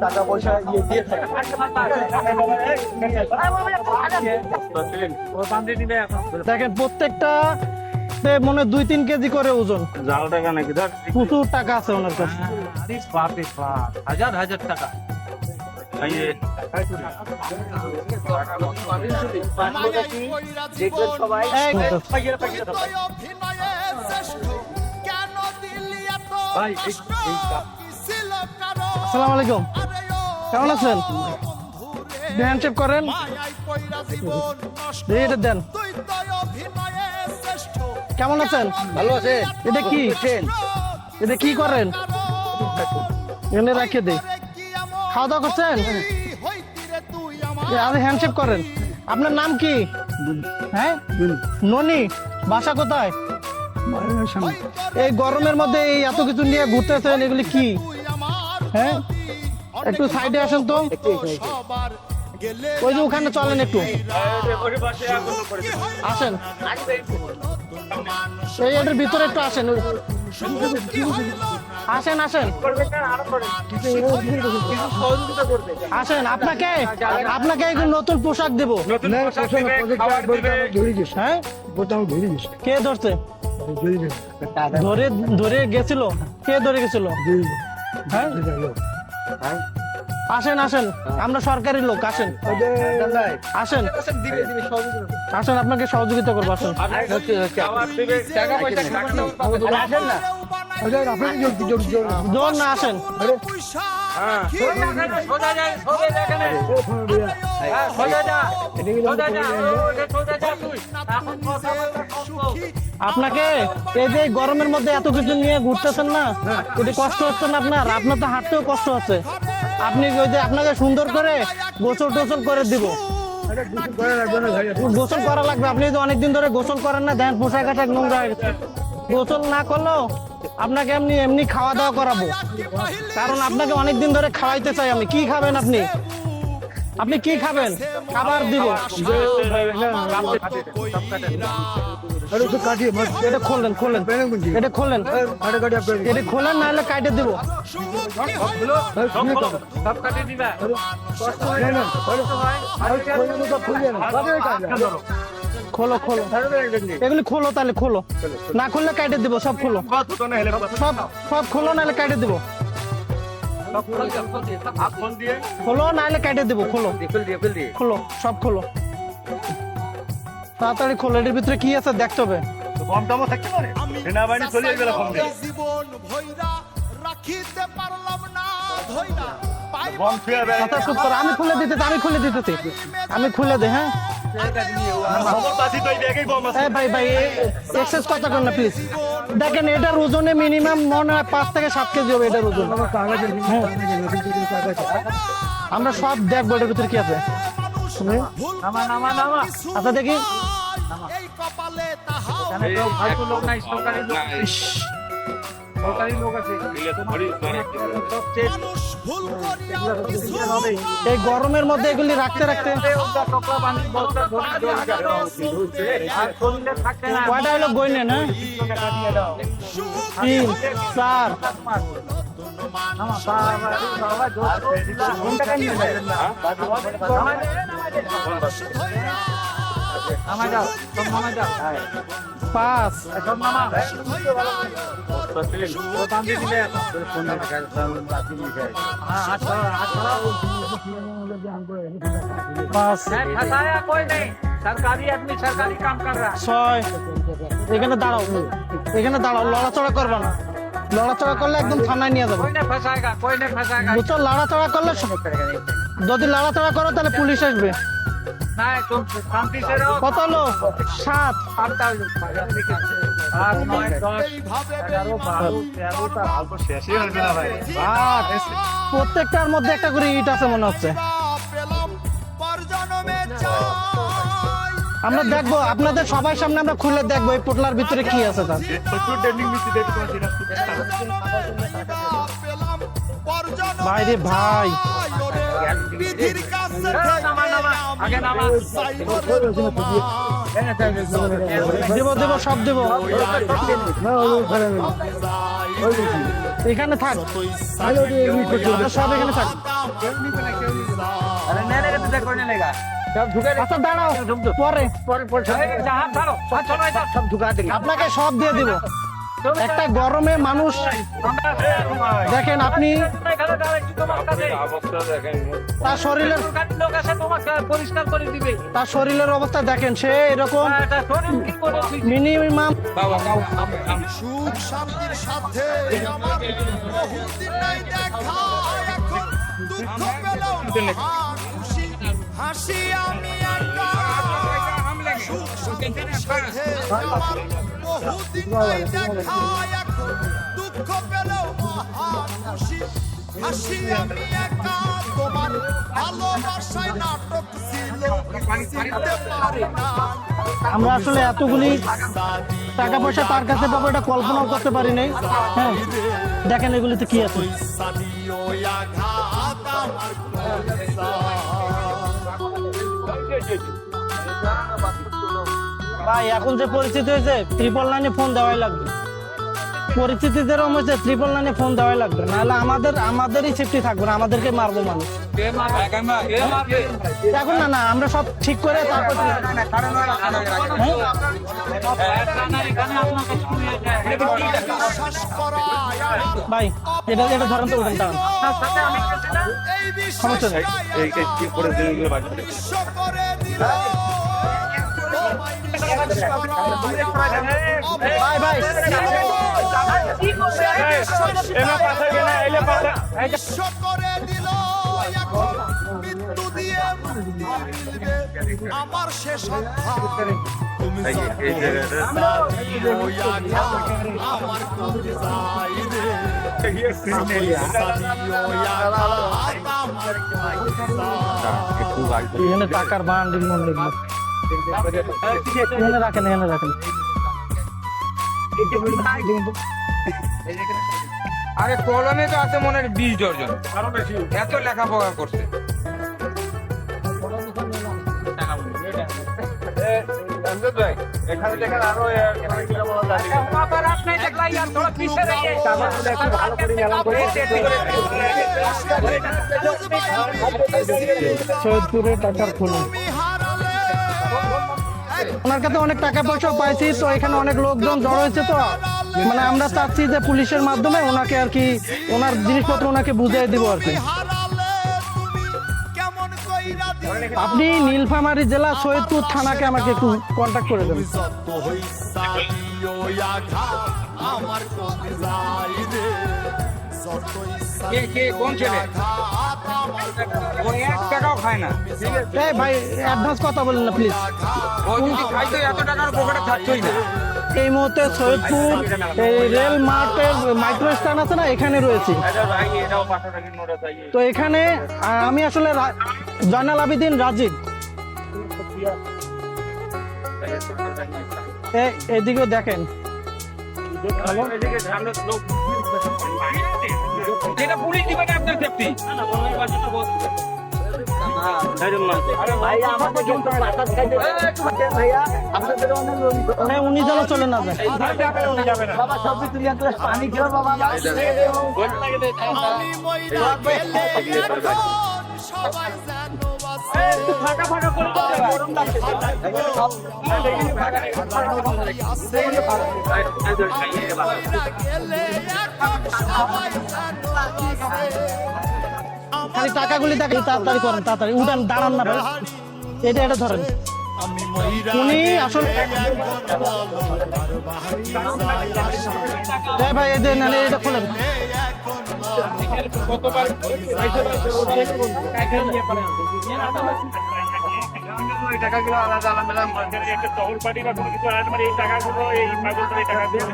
টাকা পয়সা দিয়ে দেখেন প্রত্যেকটা মনে 2-3 কেজি করে ওজন। জাল টাকা নাকি ধর প্রচুর টাকা আছে ওনার কাছে। হাজার হাজার টাকা। দেখবেন সবাই আসসালামু আলাইকুম, কেমন আছেন? হ্যান্ডশেক করেন, এটা দেন। কেমন আছেন? ভালো আছে। এটা কি এটা কি করেন? এনে রেখে দেই। খাওয়া দাওয়া করছেন? আরে হ্যান্ডশেক করেন। আপনার নাম কি? হ্যাঁ, ননি। বাসা কোথায়? এই গরমের মধ্যে এই এত কিছু নিয়ে ঘুরতেছেন, এগুলি কি? হ্যাঁ, একটু সাইডে আসেন তো। ওই যে ওখানে চলেন, একটু আসেন। এই এটার ভিতরে একটু আসেন, আসেন আসেন আসেন। আপনাকে আপনাকে নতুন পোশাক দেবো। হ্যাঁ, কে ধরছে? ধরে ধরে গেছিল? কে ধরে গেছিল? হ্যাঁ, আসেন আসেন, আমরা সরকারি লোক। আসেন আসেন আসেন, আপনাকে সহযোগিতা করবো। আসেন, জোর না, আসেন। আপনাকে এই যে গরমের মধ্যে এত কিছু নিয়ে ঘুরতেছেন না, এটা কষ্ট হচ্ছে না আপনার? আপনার তো হাঁটতেও কষ্ট হচ্ছে। আপনি ওই যে আপনাকে সুন্দর করে গোসল টোসল করে দিব। গোসল করা লাগবে। আপনি তো অনেকদিন ধরে গোসল করেন না, দেন পোশাক আশাক নোংরা হয়ে গেছে। গোসল না করলেও আপনাকে এমনি এমনি খাওয়া দাওয়া করাবো, কারণ আপনাকে অনেকদিন ধরে খাওয়াইতে চাই আমি। কি খাবেন আপনি? আপনি কি খাবেন? খাবার দিব। এটা খোলেন, খোলেন, এটা খোলেন, এটা খোলেন, নাহলে কাটে দিব। খোলো খোলো, এগুলি খোলো, তাহলে খোলো। না খুললে কাটে দিব। সব খোলো, সব সব খোলো, নাহলে কাটে দিব। খোলো, নাহলে কেটে দেবো। খোলো খোলো, সব খোলো, তাড়াতাড়ি খোলো। এর ভিতরে কি আছে দেখতে হবে। আমি খুলে দিতে, আমি খুলে দিতে, আমি খুলে দে। হ্যাঁ ভাই ভাই, এক্সেস কথা কর না প্লিজ। দেখেন, এটার ওজনে মিনিমাম মনে হয় 5 থেকে 7 কেজি হবে এটার ওজন। আমরা সব দেখবো এটার ভিতরে কি আছে। আচ্ছা দেখি, এই গরমের মধ্যে এগুলি রাখতে রাখতে কয়টা হলো গই নেন? 3 4 5 कोई नहीं, सरकारी आदमी सरकारी काम कर रहा है। 6 এখানে দাঁড়াও, এখানে দাঁড়াও, লড়াচড়া করবা না। লড়াচড়া করলে একদম থানায় নিয়ে যাবো। कोई नहीं फंसाएगा, कोई नहीं फंसाएगा। বুঝছো, লড়াচড়া করলে, যদি লড়াচড়া করো তাহলে পুলিশ আসবে। नहीं, तुम शांति से रहो। কত হলো? 7 8 9 10 প্রত্যেকটার মধ্যে একটা করে ইট আছে মনে হচ্ছে। আমরা দেখবো, আপনাদের সবার সামনে আমরা খুলে দেখবো এই পোটলার ভিতরে কি আছে। তার ভাই রে ভাই, आगे नामा দেবো দেবো, সব দেবো। এখানে থাক, সব এখানে থাক। अरे नहीं लेगा तुझे कोई नहीं लेगा सब झुके আচ্ছা দাঁড়াও, পরে जहाँ ছাড়ো আর চলো এটা सब झुका देंगे আপনাকে সব দিয়ে দিব। একটা গরমে মানুষ দেখেন, আপনি এখানে দাঁড়ায় কি তোমার কাছে তার শরীরের সরকারি লোক এসে তোমাকে পরিষ্কার করে দিবে তার শরীরের অবস্থা দেখেন, সে এরকম এটা শরীর কি করে ঠিক মিনিমাম সুখ শান্তির সাথে আমার বহুদিন নাই দেখা এখন দুঃখ পেলেও মহা খুশি হাসি আমি একা সুখ শান্তির সাথে আমার বহুদিন নাই দেখা এখন দুঃখ পেলেও মহা খুশি হাসি আমি একা তোমার ভালোবাসায় নাটক ছিল চিনতে পারি না আমরা আসলে এতগুলি টাকা পয়সা তার কাছে পাবো এটা কল্পনাও করতে পারি নাই। হ্যাঁ, দেখেন এগুলিতে কি আছে। ভাই এখন যে পরিস্থিতি হয়েছে 999 ফোন দেওয়াই লাগবে। পরিস্থিতি যেরকম হয়েছে 999 ফোন দেওয়াই লাগবে, নাহলে আমাদেরই সেফটি থাকবে না, আমাদেরকে মারবো মানুষ। এখন না আমরা সব ঠিক করে তারপর ভাই এটা ধরেন তো উঠেন টান সমস্যা নেই। ভাই ভাই আমার শেষ তুমি আমার এখানে টাকার বান্ডিল মনে হয় এখানে রাখেন, এখানে রাখেন। আরে কলমে তো আছে মনে হয় 20 দর্জন, আরো বেশি, এত লেখাপড়া করছে। এখানে দেখেন আরো বাবা রাত নাই দেখলাই আর থোড়া পিছে রইয়ে ভালো করে মেলান করে সৈয়দপুরে টাকার খুনি ওনার কাছে অনেক টাকা পয়সা পাইছি, তো এখানে অনেক লোকজন জড়ো হয়েছে, তো মানে আমরা চাচ্ছি যে পুলিশের মাধ্যমে ওনাকে আর কি ওনার জিনিসপত্র ওনাকে বুঝিয়ে দিব আর কি। আপনি নীলফামারী জেলা সৈয়দপুর থানাকে আমাকে একটু কন্ট্যাক্ট করে দেবেন। আমার কোন ছেলে? ও 1 টাকাও খায় না। এই ভাই অ্যাডভান্স কথা বলেন না প্লিজ। ও যদি খাইতো এত টাকার পকেটে থাকতোই না। এই মুহূর্তে সৈয়দপুর এই রেল মার্টের মাইক্রো স্ট্যান্ড আছে না, এখানে রয়েছে। তো এখানে আমি আসলে জয়নাল আবেদিন রাজীব, এদিকেও দেখেন এটা পুলিশ দিবে না আপনার সেফটি। উনি যেন চলে না যায়। বাবা সব তুলি পানি খেয়ে বাবা আমি মইরা গেলে এখন সবাই জানো আছে ফাঁকা ফাঁকা করে গরম লাগছে খালি টাকাগুলি দেখেন, তাড়াতাড়ি করেন, তাড়াতাড়ি উঠান, দাঁড়ান না ভাই। এটা ধরেন। আমি মইরা উনি আসলে ভাই এই যে নালে এটা খুলেন। টাকাগুলো আলাদা আলাদা একটা টহল পার্টি বা কোনো কিছু আলাদা, মানে এই টাকাগুলো এই পাগলটার এই টাকা দিয়ে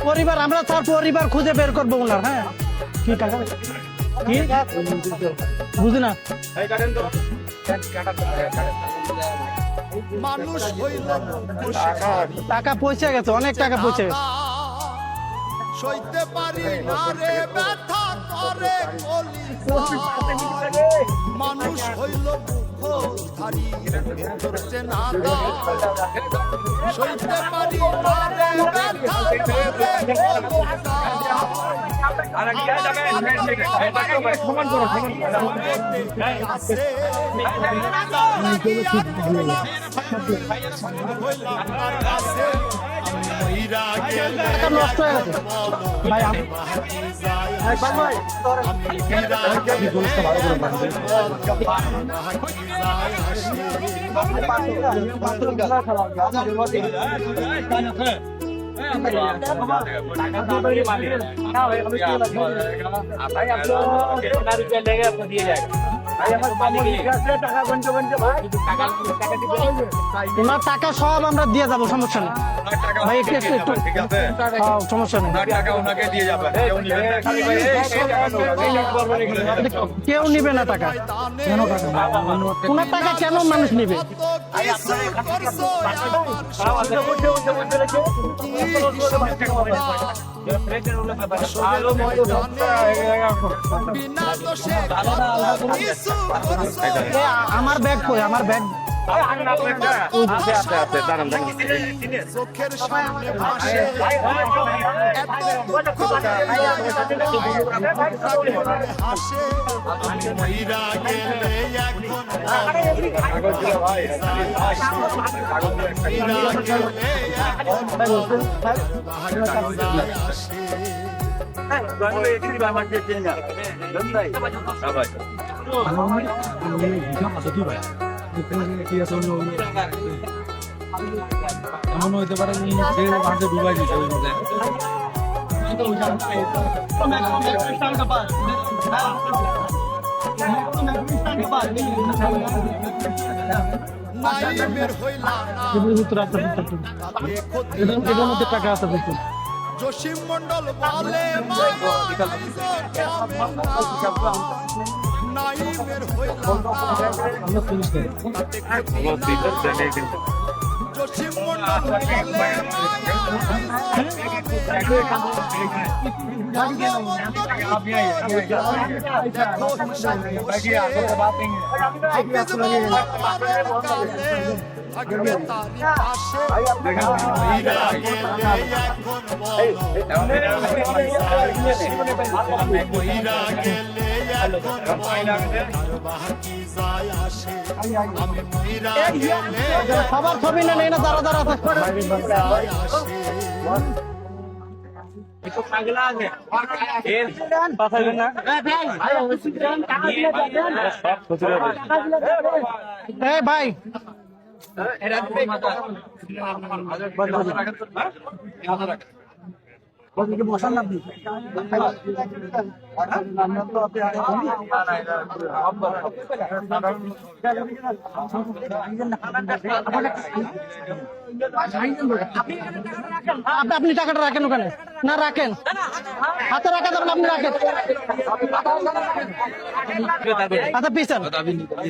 পরিবার আমরা তার পরিবার খুঁজে বের করবো ওনার। হ্যাঁ কি টাকা কি বুঝি না। মানুষ হইল টাকা পৌঁছে গেছে, অনেক টাকা পৌঁছে গেছে। সইতে পারি না রে ব্যথা করে কলি মানুষ হইল ফৌজধারি মৃত্যুর যে নাদা সইতে পারি না রে ব্যথা তোরে কলকা আর কি যাবে সমান করো আছে হইলাম না কাছে মইরা গেলে টাকা নষ্ট হয়ে গেছে ভাই আমি ফিরা भाई आप लोग कितना रुपया लेगा आपको दिया जाएगा भाई हमारे पानी से टाका बनते भाई टाका ওনার টাকা সব আমরা দিয়ে যাবো, সমস্যা নেই ভাই। একটু একটু একটু ঠিক আছে হ্যাঁ, সমস্যা নেই। ওনার টাকা ওনাকে দিয়ে যাবেন কেউ নেবেন না খালি ভাই কেউ নিবে না টাকা। ওনার টাকা কেন মানুষ নিবে? আমার ব্যাগ কই? আমার ব্যাগ চোখের সামনে ভাসে এত দুঃখ হাসে আমি মইরা গেলে এখন মইরা গেলে এমন হইতে পারে ডুবাই দিতে ওই মধ্যে নাইমের হইলা না এটার মধ্যে টাকা আছে বুঝুন। জসিম মন্ডল বলে নাইমের হইলা জসিম মন্ডল থাকবে তারি পাশে মইরা গেলে এখন বাকি যায় আসে আমি মইরা গেলে সবার ছবি না নেই না, দাঁড়া দাঁড়া ভাই মশান আপনি আপনি টাকাটা রাখেন ওখানে, না রাখেন হাতে রাখা যাবেন, আপনি রাখেন। আচ্ছা পিছন,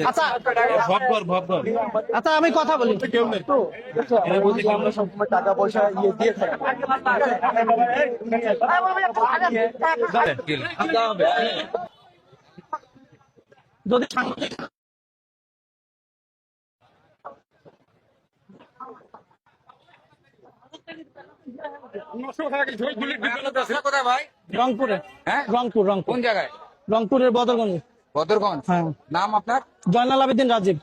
আচ্ছা আচ্ছা আমি কথা বলি। আমরা সবসময় টাকা পয়সা দিয়ে থাকি। যদি কোথায় ভাই? রংপুরে, হ্যাঁ রংপুর রংপুর কোন জায়গায়? রংপুরের বদরগঞ্জ। বদরগঞ্জ। হ্যাঁ, নাম আপনার? জয়নাল আবেদিন রাজীব।